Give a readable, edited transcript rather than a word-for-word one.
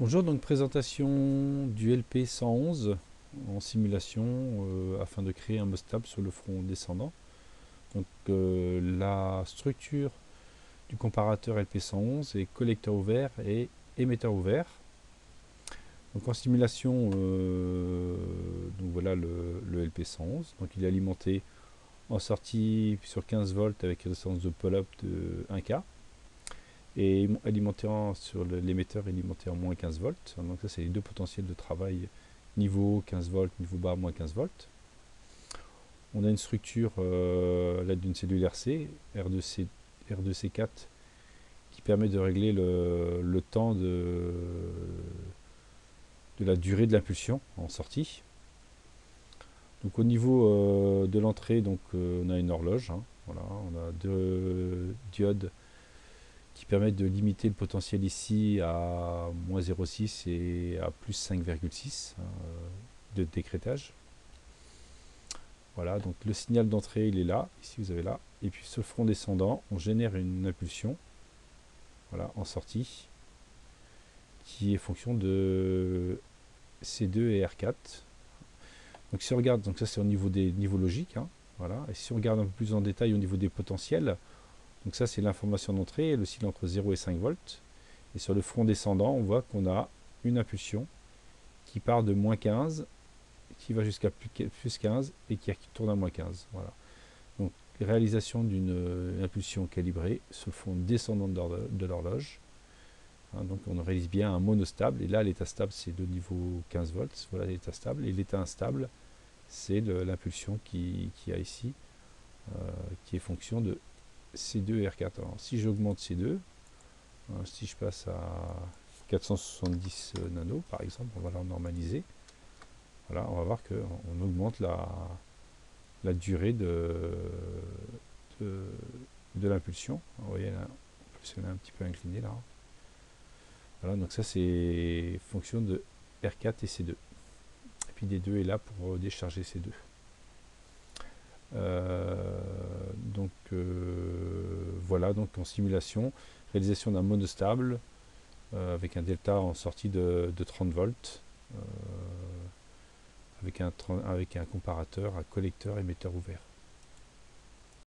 Bonjour, donc présentation du LP111 en simulation afin de créer un mot stable sur le front descendant. Donc la structure du comparateur LP111 est collecteur ouvert et émetteur ouvert. Donc en simulation, donc voilà le LP111. Donc il est alimenté en sortie sur 15 volts avec une résistance de pull-up de 1K. Et alimenté sur l'émetteur alimenté en moins 15 volts. Donc ça c'est les deux potentiels de travail, niveau 15 volts, niveau bas moins 15 volts. On a une structure à l'aide d'une cellule RC, R2C4, qui permet de régler le temps de la durée de l'impulsion en sortie. Donc au niveau de l'entrée, on a une horloge, hein, voilà, on a deux diodes qui permettent de limiter le potentiel ici à moins 0,6 et à plus 5,6 de décrétage. Voilà, donc le signal d'entrée il est là, ici vous avez là, et puis sur le front descendant, on génère une impulsion, voilà, en sortie, qui est fonction de C2 et R4. Donc si on regarde, donc ça c'est au niveau des niveaux logiques, hein, voilà, et si on regarde un peu plus en détail au niveau des potentiels, donc ça c'est l'information d'entrée, le signe entre 0 et 5 volts. Et sur le front descendant, on voit qu'on a une impulsion qui part de moins 15, qui va jusqu'à plus 15 et qui tourne à moins 15. Voilà. Donc réalisation d'une impulsion calibrée sur le front descendant de l'horloge. Hein, donc on réalise bien un monostable. Et là, l'état stable, c'est de niveau 15 volts. Voilà l'état stable. Et l'état instable, c'est l'impulsion qui a ici, qui est fonction de C2 et R4. Alors, si j'augmente C2, si je passe à 470 nano par exemple, on va la normaliser. Voilà, on va voir qu'on augmente la durée de l'impulsion. Vous voyez là, en plus elle est un petit peu inclinée là. Voilà, donc ça c'est fonction de R4 et C2. Et puis D2 est là pour décharger C2. Voilà, donc en simulation, réalisation d'un monostable avec un delta en sortie de 30 volts, avec un comparateur à collecteur émetteur ouvert.